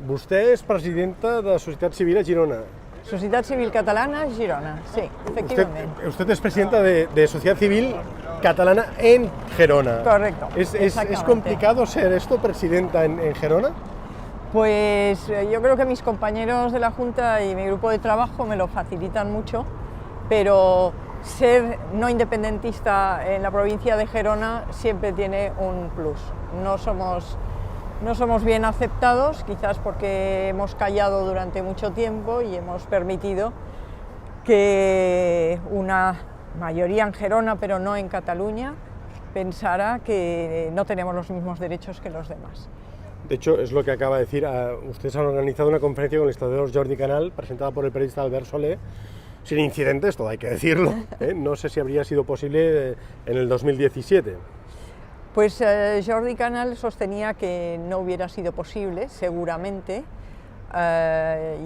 Vostè és presidenta de la Societat Civil a Girona. Societat Civil Catalana, Girona, sí, efectivamente. Usted es presidenta de Sociedad Civil Catalana en Gerona. Correcto. ¿Es complicado ser esto, presidenta en Gerona? Pues yo creo que mis compañeros de la Junta y mi grupo de trabajo me lo facilitan mucho, pero ser no independentista en la provincia de Gerona siempre tiene un plus. No somos bien aceptados, quizás porque hemos callado durante mucho tiempo y hemos permitido que una mayoría en Gerona, pero no en Cataluña, pensara que no tenemos los mismos derechos que los demás. De hecho, es lo que acaba de decir. Ustedes han organizado una conferencia con el historiador Jordi Canal, presentada por el periodista Albert Soler, sin incidentes, todo hay que decirlo. No sé si habría sido posible en el 2017. Pues Jordi Canal sostenía que no hubiera sido posible, seguramente.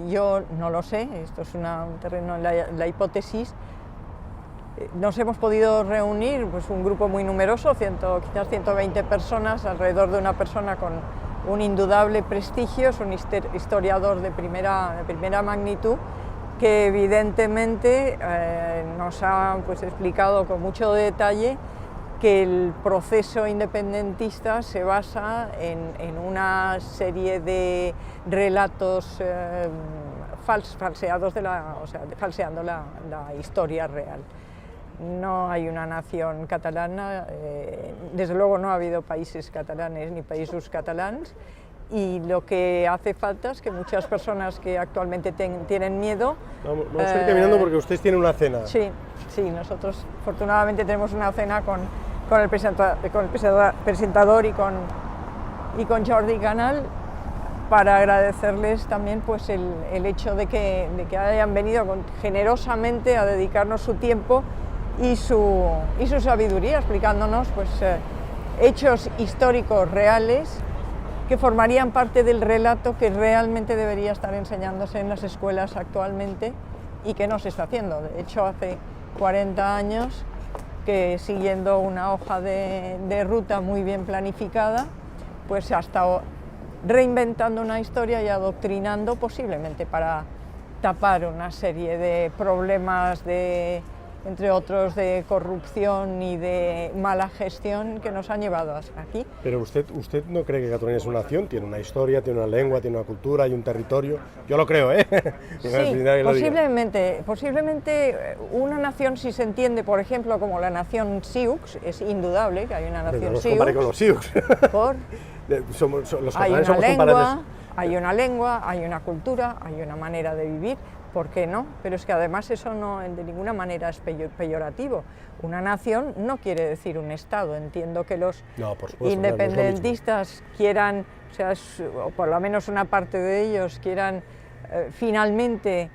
Yo no lo sé, esto es un terreno en la hipótesis. Nos hemos podido reunir pues, un grupo muy numeroso, quizás 120 personas, alrededor de una persona con un indudable prestigio, es un historiador de primera magnitud, que evidentemente nos ha pues, explicado con mucho detalle que el proceso independentista se basa en una serie de relatos falseados, falseando la historia real. No hay una nación catalana, desde luego no ha habido países catalanes ni països catalans, y lo que hace falta es que muchas personas que actualmente tienen miedo... Vamos a ir caminando porque ustedes tienen una cena. Sí, nosotros afortunadamente tenemos una cena con el presentador y con Jordi Canal, para agradecerles también pues, el hecho de que hayan venido generosamente a dedicarnos su tiempo y su sabiduría, explicándonos pues, hechos históricos reales que formarían parte del relato que realmente debería estar enseñándose en las escuelas actualmente y que no se está haciendo. De hecho, hace 40 años que, siguiendo una hoja de ruta muy bien planificada, pues se ha estado reinventando una historia y adoctrinando, posiblemente para tapar una serie de problemas, entre otros de corrupción y de mala gestión, que nos han llevado hasta aquí. Pero usted no cree que Cataluña es una nación, tiene una historia, tiene una lengua, tiene una cultura y un territorio. Yo lo creo, ¿eh? Sí, posiblemente una nación, si se entiende, por ejemplo, como la nación Sioux, es indudable que hay una nación Sioux. No compare con los Sioux. Por... Los catalanes somos comparables. Hay una lengua, hay una cultura, hay una manera de vivir. ¿Por qué no? Pero es que además eso no de ninguna manera es peyorativo. Una nación no quiere decir un Estado. Entiendo que los independentistas quieran, o por lo menos una parte de ellos quieran finalmente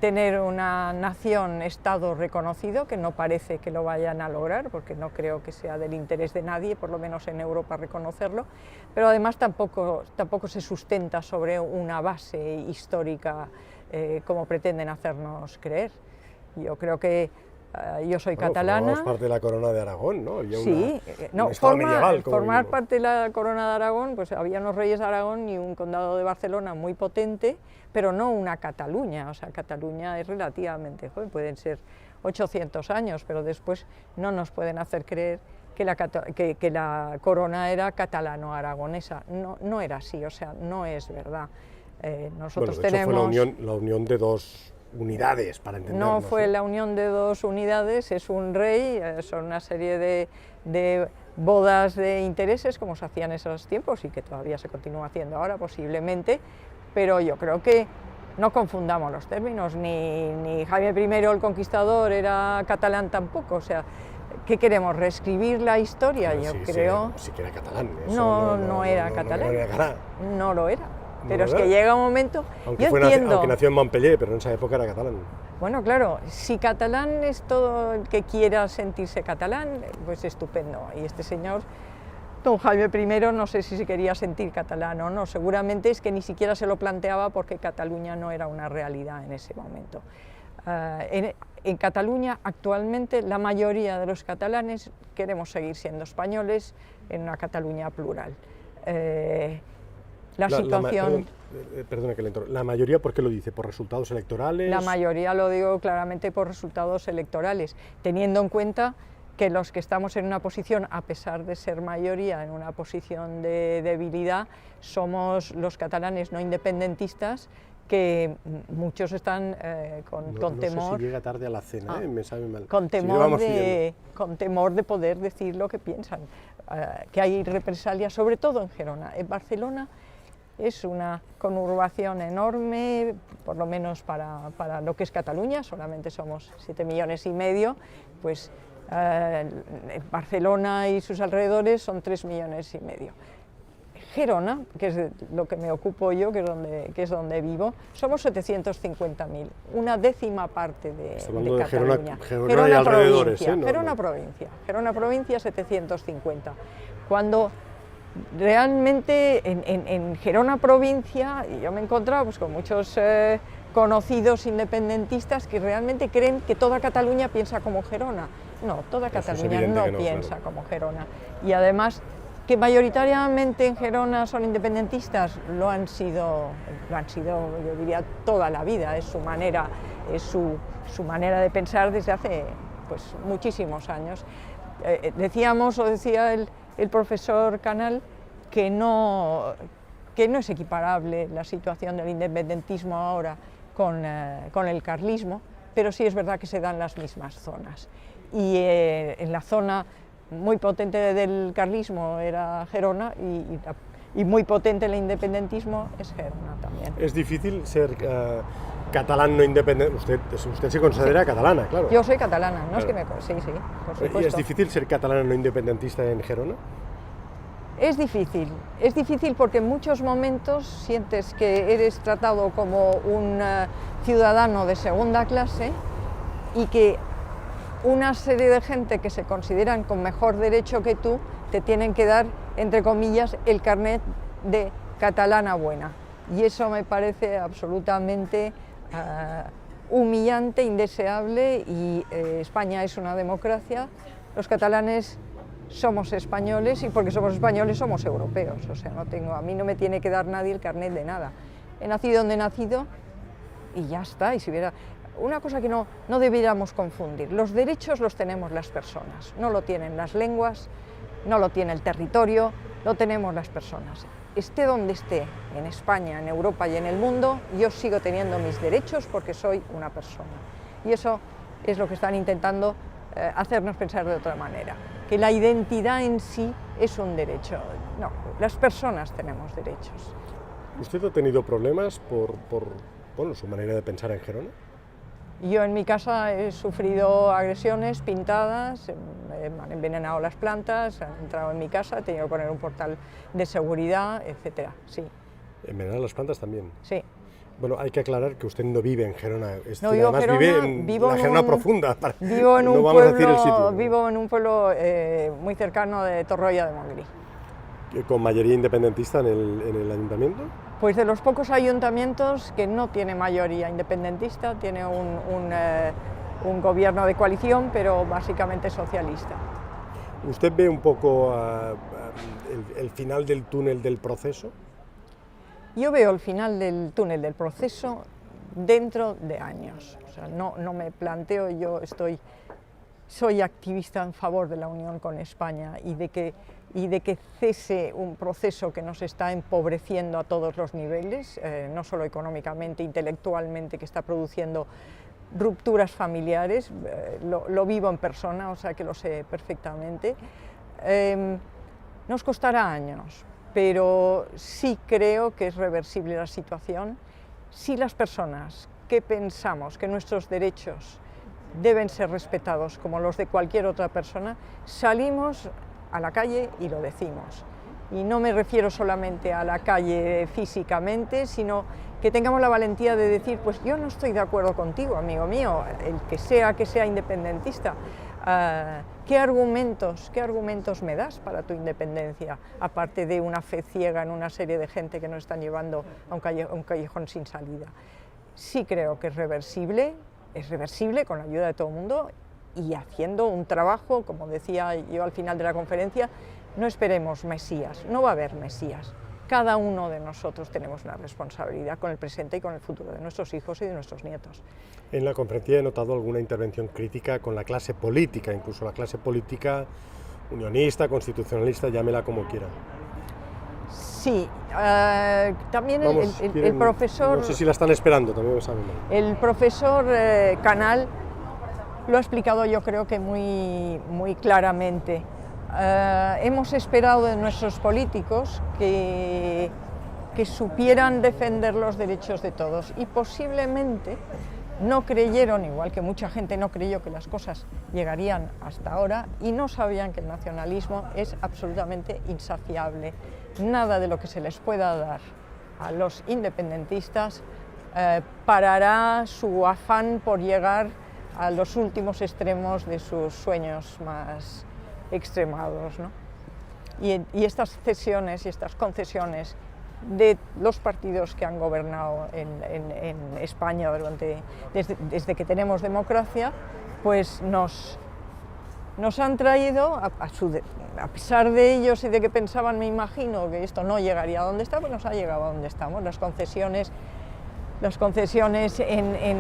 tener una nación-Estado reconocido, que no parece que lo vayan a lograr, porque no creo que sea del interés de nadie, por lo menos en Europa, reconocerlo, pero además tampoco se sustenta sobre una base histórica como pretenden hacernos creer. Yo creo que yo soy catalana. Formamos parte de la Corona de Aragón, ¿no? Había sí, formar parte de la Corona de Aragón, pues había unos reyes de Aragón y un condado de Barcelona muy potente, pero no una Cataluña. O sea, Cataluña es relativamente joven, pueden ser 800 años, pero después no nos pueden hacer creer que la corona era catalano-aragonesa. No era así, o sea, no es verdad. Nosotros tenemos... Fue la unión de dos unidades, para entendernos. No fue la unión de dos unidades, es un rey, son una serie de bodas de intereses, como se hacían en esos tiempos y que todavía se continúa haciendo ahora posiblemente, pero yo creo que no confundamos los términos, ni Jaime I el Conquistador era catalán tampoco, o sea, ¿qué queremos? ¿Reescribir la historia? Pero yo creo... Sí que era catalán. No era catalán, no lo era. Pero es que llega un momento... Aunque nació en Montpellier, pero en esa época era catalán. Bueno, claro, si catalán es todo el que quiera sentirse catalán, pues estupendo. Y este señor, don Jaime I, no sé si se quería sentir catalán o no, seguramente es que ni siquiera se lo planteaba porque Cataluña no era una realidad en ese momento. En Cataluña actualmente la mayoría de los catalanes queremos seguir siendo españoles en una Cataluña plural. La situación... Perdona que le entro. ¿La mayoría por qué lo dice? ¿Por resultados electorales? La mayoría lo digo claramente por resultados electorales, teniendo en cuenta que los que estamos en una posición, a pesar de ser mayoría, en una posición de debilidad, somos los catalanes no independentistas, que muchos están con temor. No sé si llega tarde a la cena, me sabe mal. Con temor, con temor de poder decir lo que piensan, que hay represalias, sobre todo en Gerona. En Barcelona es una conurbación enorme, por lo menos para lo que es Cataluña, solamente somos 7,5 millones, pues Barcelona y sus alrededores son 3,5 millones. Gerona, que es lo que me ocupo yo, que es donde vivo, somos 750.000, una décima parte de Cataluña. Gerona y alrededores, Gerona provincia 750. Cuando realmente en Gerona provincia yo me he encontrado pues, con muchos conocidos independentistas que realmente creen que toda Cataluña piensa como Gerona. No, toda Cataluña no piensa como Gerona. Y además que mayoritariamente en Gerona son independentistas, lo han sido, yo diría, toda la vida, es su manera de pensar desde hace pues, muchísimos años. Decía el profesor Canal que no es equiparable la situación del independentismo ahora con el carlismo, pero sí es verdad que se dan las mismas zonas. Y en la zona muy potente del carlismo era Gerona y muy potente el independentismo es Gerona también. Es difícil ser catalán no independiente. Usted se considera catalana, claro. Yo soy catalana, no claro. es que me... Sí, por supuesto. ¿Y es difícil ser catalana no independentista en Gerona? Es difícil porque en muchos momentos sientes que eres tratado como un ciudadano de segunda clase y que una serie de gente que se consideran con mejor derecho que tú te tienen que dar, entre comillas, el carnet de catalana buena. Y eso me parece absolutamente humillante, indeseable, y España es una democracia, los catalanes somos españoles y porque somos españoles somos europeos, o sea, a mí no me tiene que dar nadie el carnet de nada. He nacido donde he nacido y ya está, y si hubiera... Una cosa que no debiéramos confundir, los derechos los tenemos las personas, no lo tienen las lenguas, no lo tiene el territorio, lo tenemos las personas. Esté donde esté, en España, en Europa y en el mundo, yo sigo teniendo mis derechos porque soy una persona. Y eso es lo que están intentando hacernos pensar de otra manera, que la identidad en sí es un derecho. No, las personas tenemos derechos. ¿Usted ha tenido problemas por su manera de pensar en Gerona? Yo en mi casa he sufrido agresiones, pintadas, me han envenenado las plantas, han entrado en mi casa, he tenido que poner un portal de seguridad, etcétera, sí. ¿Envenenar las plantas también? Sí. Bueno, hay que aclarar que usted no vive en Gerona, no vivo además Gerona, vive en la Gerona profunda. Vivo en un no pueblo, vamos a decir el sitio. Vivo en un pueblo muy cercano de Torroella de Montgrí. ¿Con mayoría independentista en el ayuntamiento? Pues de los pocos ayuntamientos que no tiene mayoría independentista, tiene un gobierno de coalición, pero básicamente socialista. ¿Usted ve un poco el final del túnel del proceso? Yo veo el final del túnel del proceso dentro de años. O sea, no me planteo, soy activista en favor de la unión con España y de que cese un proceso que nos está empobreciendo a todos los niveles, no solo económicamente, intelectualmente, que está produciendo rupturas familiares, lo vivo en persona, o sea que lo sé perfectamente. Nos costará años, pero sí creo que es reversible la situación si las personas que pensamos que nuestros derechos deben ser respetados como los de cualquier otra persona, salimos a la calle y lo decimos. Y no me refiero solamente a la calle físicamente, sino que tengamos la valentía de decir, pues yo no estoy de acuerdo contigo, amigo mío, el que sea independentista. ¿Qué argumentos me das para tu independencia, aparte de una fe ciega en una serie de gente que nos están llevando a un callejón sin salida? Sí creo que es reversible con la ayuda de todo el mundo y haciendo un trabajo, como decía yo al final de la conferencia, no esperemos mesías, no va a haber mesías. cada uno de nosotros tenemos una responsabilidad con el presente y con el futuro de nuestros hijos y de nuestros nietos. En la conferencia he notado alguna intervención crítica con la clase política, incluso la clase política unionista, constitucionalista, llámela como quiera. Sí, también Vamos, el profesor... No sé si la están esperando, también lo saben. El profesor Canal lo ha explicado, yo creo que muy claramente. Hemos esperado de nuestros políticos que supieran defender los derechos de todos y posiblemente no creyeron, igual que mucha gente no creyó que las cosas llegarían hasta ahora, y no sabían que el nacionalismo es absolutamente insaciable. Nada de lo que se les pueda dar a los independentistas parará su afán por llegar a los últimos extremos de sus sueños más extremados, ¿no? Y estas cesiones y estas concesiones de los partidos que han gobernado en España desde que tenemos democracia, pues nos han traído, a pesar de ellos y de que pensaban, me imagino, que esto no llegaría a donde está, pues nos ha llegado a donde estamos. Las concesiones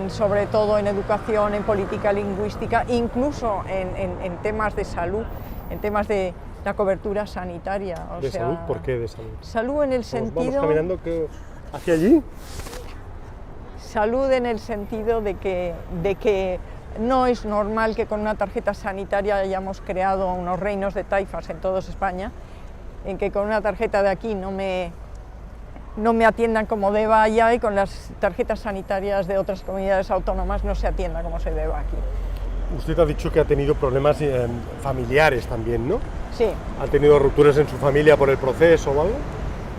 sobre todo en educación, en política lingüística, incluso en temas de salud, en temas de la cobertura sanitaria. ¿De salud? ¿Por qué de salud? Salud en el sentido... ¿Vamos caminando hacia allí? Salud en el sentido de que no es normal que con una tarjeta sanitaria hayamos creado unos reinos de taifas en toda España, en que con una tarjeta de aquí no me atiendan como deba allá y con las tarjetas sanitarias de otras comunidades autónomas no se atienda como se deba aquí. Usted ha dicho que ha tenido problemas familiares también, ¿no? Sí. ¿Ha tenido rupturas en su familia por el proceso o algo?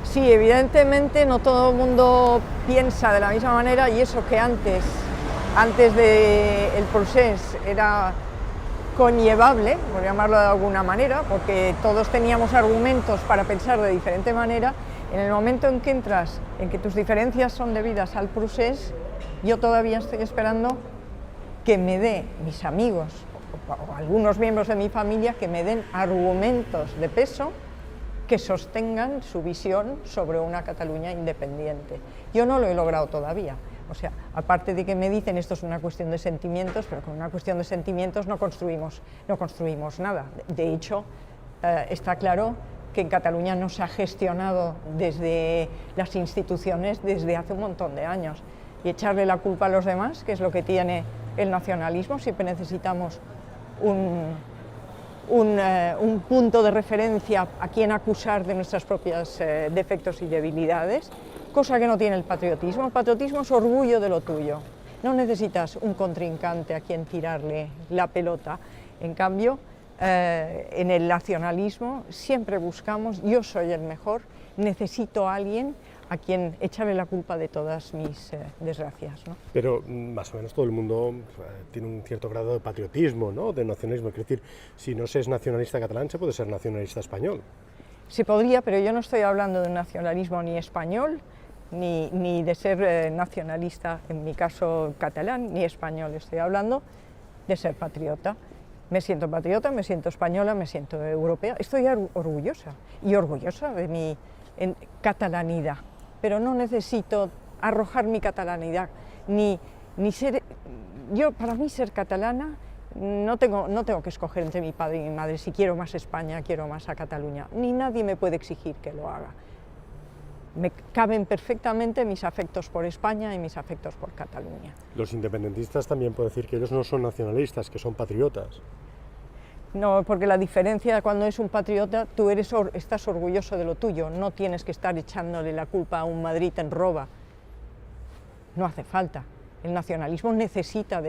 Sí, evidentemente no todo el mundo piensa de la misma manera, y eso que antes del proceso era conllevable, por llamarlo de alguna manera, porque todos teníamos argumentos para pensar de diferente manera. En el momento en que entras, en que tus diferencias son debidas al procés, yo todavía estoy esperando que me dé mis amigos o algunos miembros de mi familia que me den argumentos de peso que sostengan su visión sobre una Cataluña independiente. Yo no lo he logrado todavía. O sea, aparte de que me dicen esto es una cuestión de sentimientos, pero con una cuestión de sentimientos no construimos nada. De hecho, está claro que en Cataluña no se ha gestionado desde las instituciones desde hace un montón de años. Y echarle la culpa a los demás, que es lo que tiene el nacionalismo, siempre necesitamos un punto de referencia a quien acusar de nuestros propios defectos y debilidades, cosa que no tiene el patriotismo. El patriotismo es orgullo de lo tuyo. No necesitas un contrincante a quien tirarle la pelota. En cambio, en el nacionalismo siempre buscamos, yo soy el mejor, necesito a alguien a quien echarle la culpa de todas mis desgracias, ¿no? Pero más o menos todo el mundo tiene un cierto grado de patriotismo, ¿no? De nacionalismo. Es decir, si no se es nacionalista catalán, se puede ser nacionalista español. Se podría, pero yo no estoy hablando de un nacionalismo ni español, ni de ser nacionalista, en mi caso catalán, ni español. Estoy hablando de ser patriota. Me siento patriota, me siento española, me siento europea. Estoy orgullosa de mi catalanidad, pero no necesito arrojar mi catalanidad, ni ser... Para mí ser catalana no tengo que escoger entre mi padre y mi madre si quiero más España, quiero más a Cataluña, ni nadie me puede exigir que lo haga. Me caben perfectamente mis afectos por España y mis afectos por Cataluña. Los independentistas también pueden decir que ellos no son nacionalistas, que son patriotas. No, porque la diferencia cuando es un patriota, tú estás orgulloso de lo tuyo, no tienes que estar echándole la culpa a un Madrid en roba. No hace falta. El nacionalismo necesita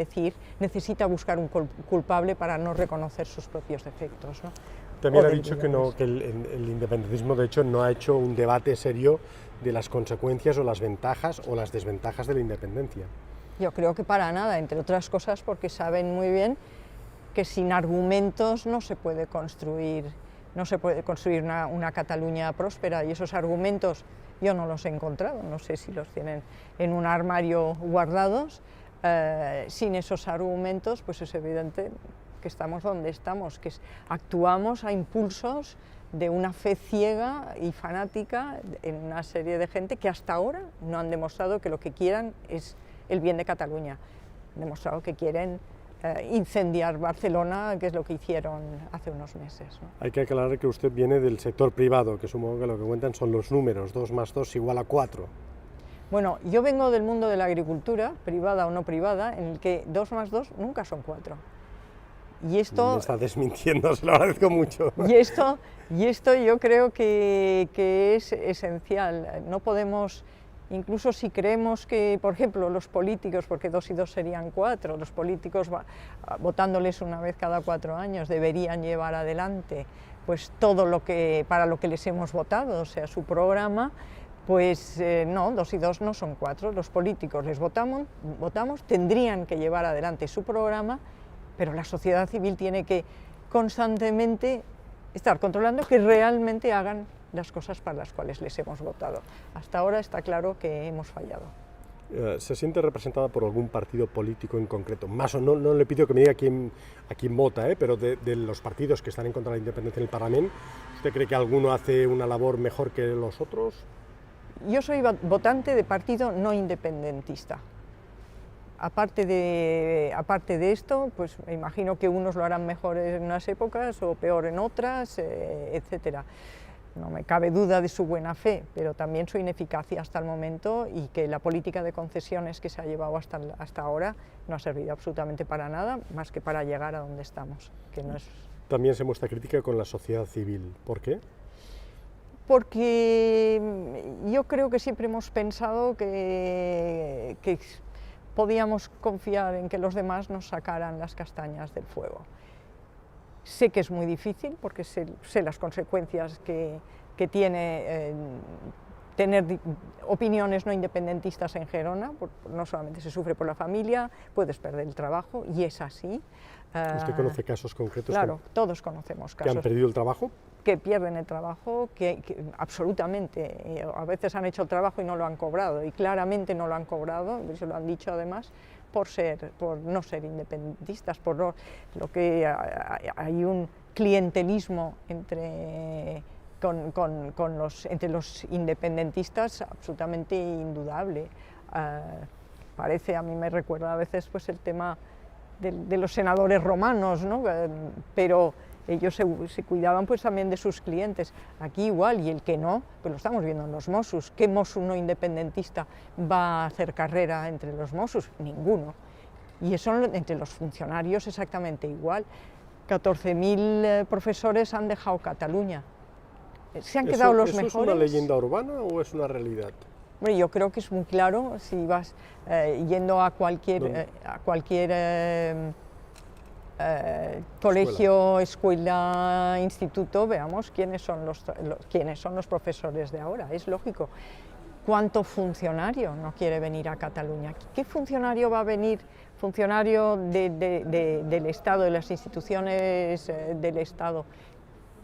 buscar un culpable para no reconocer sus propios defectos, ¿no? También ha dicho que el independentismo, de hecho, no ha hecho un debate serio de las consecuencias o las ventajas o las desventajas de la independencia. Yo creo que para nada, entre otras cosas porque saben muy bien que sin argumentos no se puede construir una Cataluña próspera, y esos argumentos yo no los he encontrado, no sé si los tienen en un armario guardados. Sin esos argumentos, pues es evidente que estamos donde estamos, que actuamos a impulsos de una fe ciega y fanática en una serie de gente que hasta ahora no han demostrado que lo que quieran es el bien de Cataluña. Han demostrado que quieren incendiar Barcelona, que es lo que hicieron hace unos meses, ¿no? Hay que aclarar que usted viene del sector privado, que supongo que lo que cuentan son los números, 2 más 2 igual a 4. Bueno, yo vengo del mundo de la agricultura, privada o no privada, en el que 2 más 2 nunca son 4. Y esto... Me está desmintiendo, se lo agradezco mucho. Y esto yo creo que es esencial. No podemos, incluso si creemos que, por ejemplo, los políticos, porque 2 y 2 serían 4, los políticos votándoles una vez cada 4 años deberían llevar adelante pues todo lo que, para lo que les hemos votado, o sea, su programa, pues no, 2 y 2 no son 4. Los políticos les votamos, tendrían que llevar adelante su programa, pero la sociedad civil tiene que constantemente estar controlando que realmente hagan las cosas para las cuales les hemos votado. Hasta ahora está claro que hemos fallado. ¿Se siente representada por algún partido político en concreto? Más o no le pido que me diga a quién vota, pero de los partidos que están en contra de la independencia en el Parlamento, ¿usted cree que alguno hace una labor mejor que los otros? Yo soy votante de partido no independentista. Aparte de esto, pues me imagino que unos lo harán mejor en unas épocas o peor en otras, etcétera. No me cabe duda de su buena fe, pero también su ineficacia hasta el momento y que la política de concesiones que se ha llevado hasta ahora no ha servido absolutamente para nada, más que para llegar a donde estamos. Que no es... También se muestra crítica con la sociedad civil. ¿Por qué? Porque yo creo que siempre hemos pensado que podíamos confiar en que los demás nos sacaran las castañas del fuego. Sé que es muy difícil porque sé las consecuencias que tiene tener opiniones no independentistas en Gerona. No solamente se sufre por la familia, puedes perder el trabajo y es así. ¿Usted conoce casos concretos? Claro, todos conocemos casos. ¿Que han perdido el trabajo? Que pierden el trabajo, que absolutamente, a veces han hecho el trabajo y no lo han cobrado, y claramente no lo han cobrado, se lo han dicho además, por no ser independentistas, lo que hay un clientelismo entre los independentistas absolutamente indudable. A mí me recuerda a veces pues el tema de los senadores romanos, ¿no? Pero ellos se cuidaban pues también de sus clientes. Aquí igual, y el que no, pues lo estamos viendo en los Mossos. ¿Qué Mossos no independentista va a hacer carrera entre los Mossos? Ninguno. Y eso entre los funcionarios exactamente igual. 14.000 profesores han dejado Cataluña. Se han quedado los mejores. ¿Es una leyenda urbana o es una realidad? Bueno, yo creo que es muy claro si vas yendo a cualquier colegio, escuela, instituto, veamos quiénes son los profesores de ahora. Es lógico. ¿Cuánto funcionario no quiere venir a Cataluña? ¿Qué funcionario va a venir? Funcionario del Estado, de las instituciones del Estado.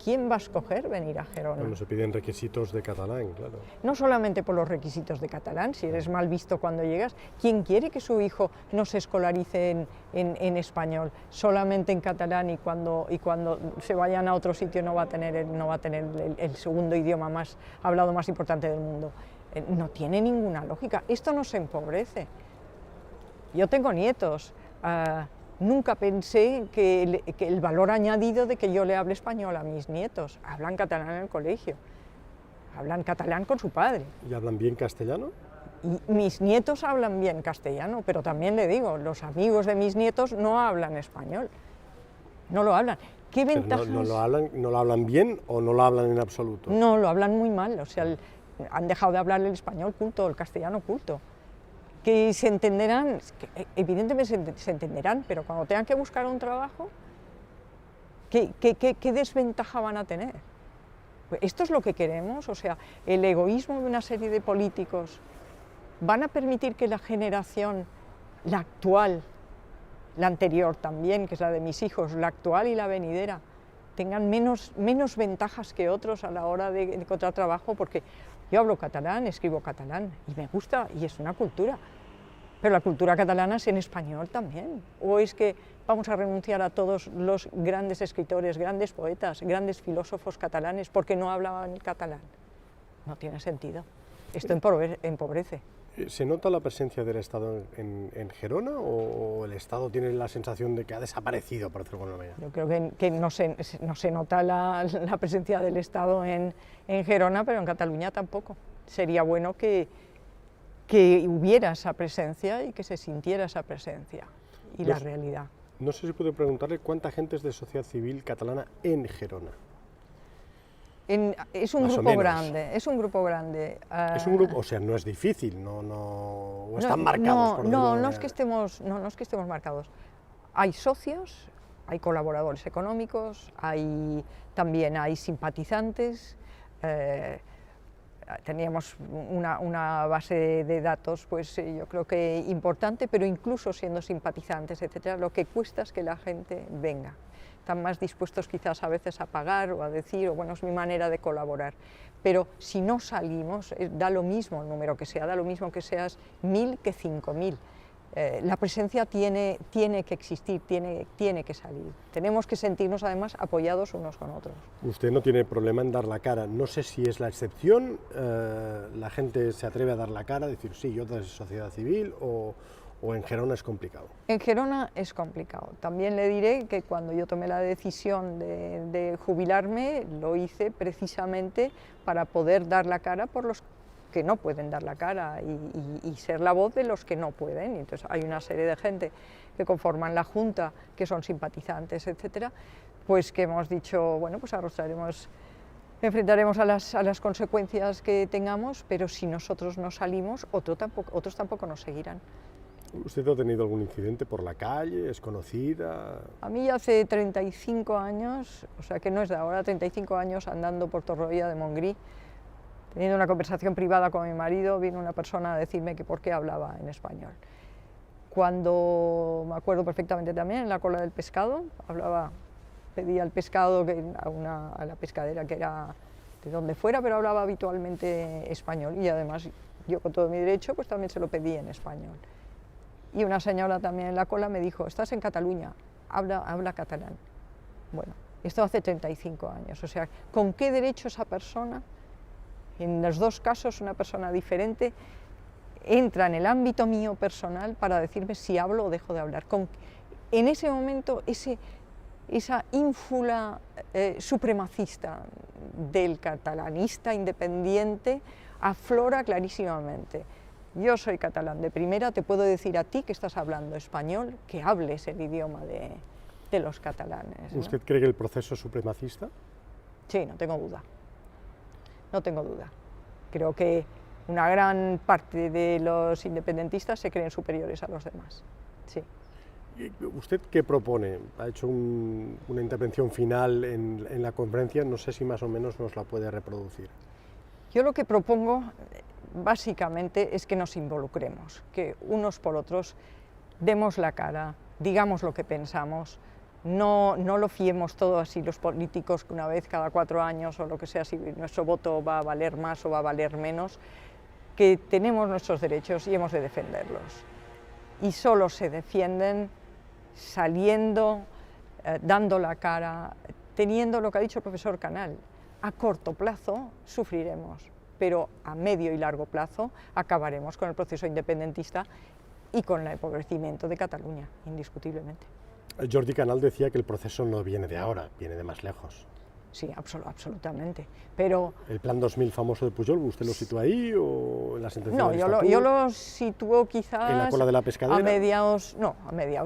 ¿Quién va a escoger venir a Gerona? Bueno, se piden requisitos de catalán, claro. No solamente por los requisitos de catalán, si eres mal visto cuando llegas. ¿Quién quiere que su hijo no se escolarice en español, solamente en catalán, y cuando se vayan a otro sitio no va a tener el segundo idioma más hablado, más importante del mundo? No tiene ninguna lógica. Esto no se empobrece. Yo tengo nietos. Nunca pensé que el valor añadido de que yo le hable español a mis nietos. Hablan catalán en el colegio, hablan catalán con su padre. ¿Y hablan bien castellano? Y mis nietos hablan bien castellano, pero también le digo, los amigos de mis nietos no hablan español, no lo hablan. ¿Qué ventajas? ¿No lo hablan bien o no lo hablan en absoluto? No, lo hablan muy mal, o sea, han dejado de hablar el español culto, el castellano culto. Que se entenderán, evidentemente se entenderán, pero cuando tengan que buscar un trabajo, ¿qué desventaja van a tener? Pues esto es lo que queremos, o sea, el egoísmo de una serie de políticos van a permitir que la generación, la actual, la anterior también, que es la de mis hijos, la actual y la venidera, tengan menos ventajas que otros a la hora de encontrar trabajo, porque yo hablo catalán, escribo catalán, y me gusta, y es una cultura, pero la cultura catalana es en español también. ¿O es que vamos a renunciar a todos los grandes escritores, grandes poetas, grandes filósofos catalanes porque no hablaban catalán? No tiene sentido. Esto empobrece. ¿Se nota la presencia del Estado en Gerona o el Estado tiene la sensación de que ha desaparecido, por decirlo de alguna manera? Yo creo que no se nota la presencia del Estado en Gerona, pero en Cataluña tampoco. Sería bueno que hubiera esa presencia y que se sintiera esa presencia y la realidad. No sé si puedo preguntarle cuánta gente es de sociedad civil catalana en Gerona. Es un grupo grande, es un grupo grande. Es un grupo, o sea, no es difícil, o están marcados. No es que estemos marcados. Hay socios, hay colaboradores económicos, también hay simpatizantes. Teníamos una base de datos, pues yo creo que importante, pero incluso siendo simpatizantes, etcétera, lo que cuesta es que la gente venga. Están más dispuestos quizás a veces a pagar o a decir, bueno, es mi manera de colaborar. Pero si no salimos, da lo mismo el número que sea, da lo mismo que seas 1000 que 5000. La presencia tiene que existir, tiene que salir. Tenemos que sentirnos además apoyados unos con otros. Usted no tiene problema en dar la cara. No sé si es la excepción, la gente se atreve a dar la cara, decir sí, yo de sociedad civil, o en Gerona es complicado. En Gerona es complicado. También le diré que cuando yo tomé la decisión de jubilarme, lo hice precisamente para poder dar la cara por los que no pueden dar la cara y ser la voz de los que no pueden. Y entonces hay una serie de gente que conforman la Junta, que son simpatizantes, etcétera, pues que hemos dicho, bueno, pues enfrentaremos a las consecuencias que tengamos, pero si nosotros no salimos, otros tampoco nos seguirán. ¿Usted ha tenido algún incidente por la calle? ¿Es conocida? A mí hace 35 años, o sea que no es de ahora, 35 años andando por Torroella de Montgrí, teniendo una conversación privada con mi marido, vino una persona a decirme que por qué hablaba en español. Cuando, me acuerdo perfectamente también, en la cola del pescado, pedía el pescado a la pescadera que era de donde fuera, pero hablaba habitualmente español y además yo con todo mi derecho pues también se lo pedí en español. Y una señora también en la cola me dijo, estás en Cataluña, habla catalán. Bueno, esto hace 35 años, o sea, ¿con qué derecho esa persona, en los dos casos una persona diferente, entra en el ámbito mío personal para decirme si hablo o dejo de hablar? En ese momento, esa ínfula supremacista del catalanista independiente aflora clarísimamente. Yo soy catalán de primera, te puedo decir a ti que estás hablando español, que hables el idioma de los catalanes, ¿no? ¿Usted cree que el proceso es supremacista? Sí, no tengo duda. No tengo duda. Creo que una gran parte de los independentistas se creen superiores a los demás. Sí. ¿Usted qué propone? Ha hecho una intervención final en la conferencia, no sé si más o menos nos la puede reproducir. Yo lo que propongo básicamente es que nos involucremos, que unos por otros demos la cara, digamos lo que pensamos, no lo fiemos todo así los políticos que una vez cada 4 años o lo que sea, si nuestro voto va a valer más o va a valer menos, que tenemos nuestros derechos y hemos de defenderlos. Y solo se defienden saliendo, dando la cara, teniendo lo que ha dicho el profesor Canal. A corto plazo sufriremos, pero a medio y largo plazo acabaremos con el proceso independentista y con el empobrecimiento de Cataluña, indiscutiblemente. Jordi Canal decía que el proceso no viene de ahora, viene de más lejos. Sí, absolutamente, pero... ¿El plan 2000 famoso de Pujol, usted lo sitúa ahí o en la sentencia no, del yo lo sitúo quizás... ¿En la cola de la pescadera? A mediados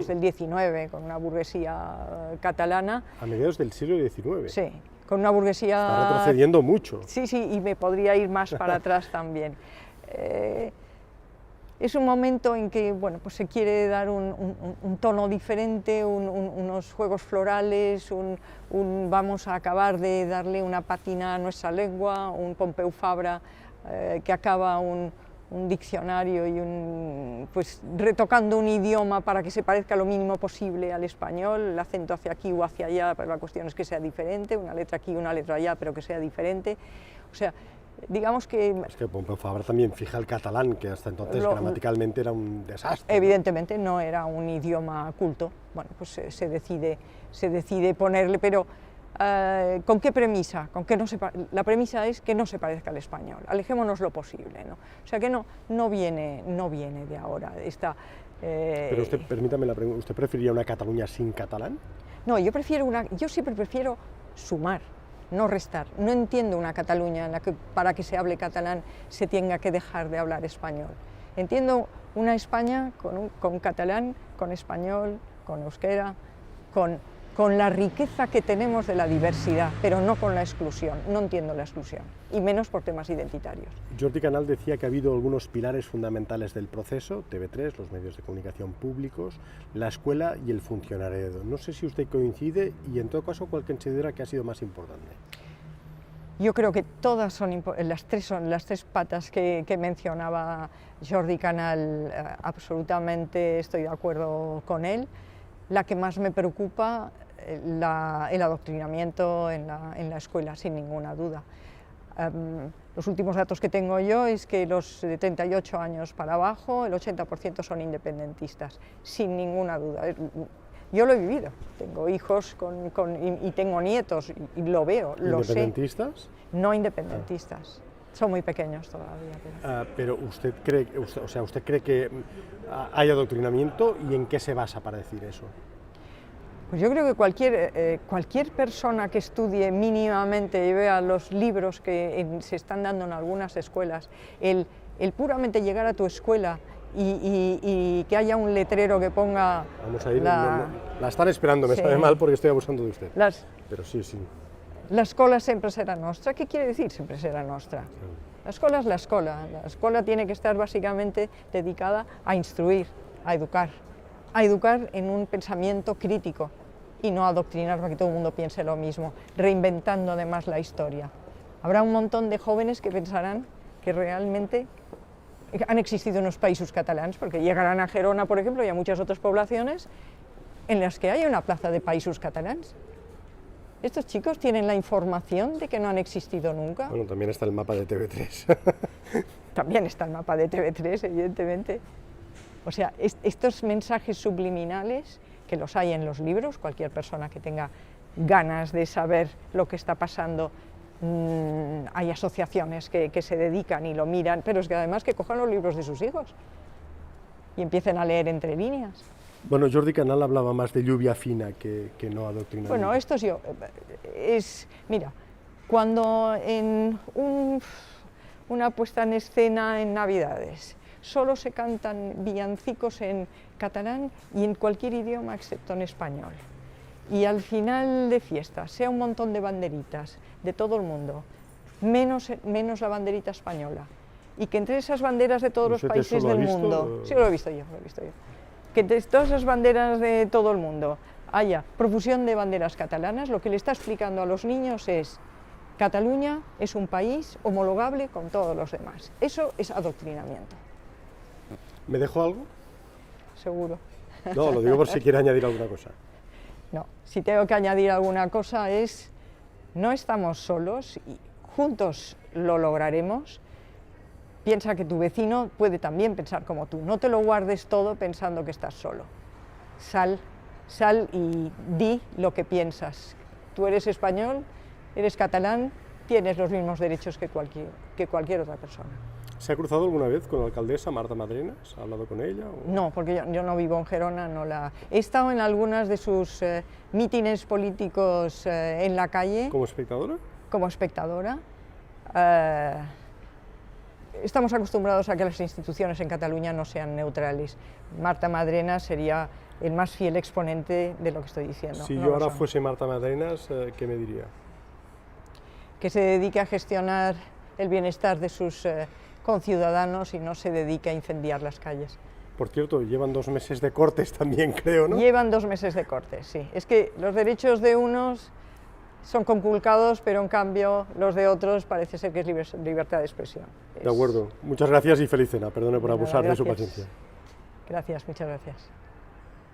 del XIX, con una burguesía catalana. ¿A mediados del siglo XIX? Sí, con una burguesía... Está retrocediendo mucho. Sí, y me podría ir más para atrás también. Es un momento en que bueno, pues se quiere dar un tono diferente, unos juegos florales, vamos a acabar de darle una pátina a nuestra lengua, un Pompeu Fabra que acaba un diccionario y pues retocando un idioma para que se parezca lo mínimo posible al español, el acento hacia aquí o hacia allá, pero la cuestión es que sea diferente, una letra aquí, una letra allá, pero que sea diferente. O sea, digamos que... Es que Pompeu Fabra también fija el catalán, que hasta entonces gramaticalmente era un desastre. Evidentemente no era un idioma culto, bueno, pues se decide ponerle, pero ¿con qué premisa? La premisa es que no se parezca al español, alejémonos lo posible, ¿no? O sea que no viene de ahora. Pero usted, permítame la pregunta, ¿usted preferiría una Cataluña sin catalán? No, yo siempre prefiero sumar, no restar. No entiendo una Cataluña en la que para que se hable catalán se tenga que dejar de hablar español. Entiendo una España con catalán, con español, con euskera, con la riqueza que tenemos de la diversidad, pero no con la exclusión. No entiendo la exclusión, y menos por temas identitarios. Jordi Canal decía que ha habido algunos pilares fundamentales del proceso, TV3, los medios de comunicación públicos, la escuela y el funcionariado. No sé si usted coincide y, en todo caso, ¿cuál considera que ha sido más importante? Yo creo que todas son las tres patas que mencionaba Jordi Canal, absolutamente estoy de acuerdo con él. La que más me preocupa, el adoctrinamiento en la escuela, sin ninguna duda. Los últimos datos que tengo yo es que los de 38 años para abajo, el 80% son independentistas, sin ninguna duda. Yo lo he vivido, tengo hijos y tengo nietos y lo veo, lo sé. ¿Independentistas? No independentistas, son muy pequeños todavía. Pero ¿usted cree que hay adoctrinamiento y en qué se basa para decir eso? Pues yo creo que cualquier persona que estudie mínimamente y vea los libros que se están dando en algunas escuelas, el puramente llegar a tu escuela y que haya un letrero que ponga... Vamos a ir, la están esperando, me sabe mal porque estoy abusando de usted. Pero sí. La escuela sempre serà nostra. ¿Qué quiere decir siempre será nuestra? La escuela es la escuela. La escuela tiene que estar básicamente dedicada a instruir, a educar en un pensamiento crítico y no a adoctrinar para que todo el mundo piense lo mismo, reinventando además la historia. Habrá un montón de jóvenes que pensarán que realmente han existido unos països catalans, porque llegarán a Gerona, por ejemplo, y a muchas otras poblaciones en las que hay una plaza de països catalans. Estos chicos tienen la información de que no han existido nunca. Bueno, también está el mapa de TV3. También está el mapa de TV3, evidentemente. O sea, estos mensajes subliminales, que los hay en los libros, cualquier persona que tenga ganas de saber lo que está pasando, hay asociaciones que se dedican y lo miran, pero es que además que cojan los libros de sus hijos y empiecen a leer entre líneas. Bueno, Jordi Canal hablaba más de lluvia fina que no adoctrinamiento. Bueno, esto mira, cuando en una puesta en escena en Navidades solo se cantan villancicos en catalán y en cualquier idioma excepto en español, y al final de fiesta sea un montón de banderitas de todo el mundo, menos la banderita española, y que entre esas banderas de todos los países del mundo... Sí, lo he visto yo. Que entre todas esas banderas de todo el mundo haya profusión de banderas catalanas, lo que le está explicando a los niños es: Cataluña es un país homologable con todos los demás. Eso es adoctrinamiento. ¿Me dejo algo? Seguro. No, lo digo por si quiere añadir alguna cosa. No, si tengo que añadir alguna cosa es: no estamos solos y juntos lo lograremos. Piensa que tu vecino puede también pensar como tú. No te lo guardes todo pensando que estás solo. Sal y di lo que piensas. Tú eres español, eres catalán, tienes los mismos derechos que cualquier otra persona. ¿Se ha cruzado alguna vez con la alcaldesa Marta Madrenas? ¿Ha hablado con ella? ¿O? No, porque yo no vivo en Gerona, He estado en algunas de sus mítines políticos en la calle. ¿Como espectadora? Como espectadora. Estamos acostumbrados a que las instituciones en Cataluña no sean neutrales. Marta Madrenas sería el más fiel exponente de lo que estoy diciendo. Si yo ahora fuese Marta Madrenas, ¿qué me diría? Que se dedique a gestionar el bienestar de sus conciudadanos y no se dedique a incendiar las calles. Por cierto, llevan 2 meses de cortes también, creo, ¿no? Llevan 2 meses de cortes, sí. Es que los derechos de unos son conculcados, pero en cambio los de otros parece ser que es libertad de expresión. De acuerdo. Muchas gracias y feliz cena. Perdone por abusar de su paciencia. Gracias, muchas gracias.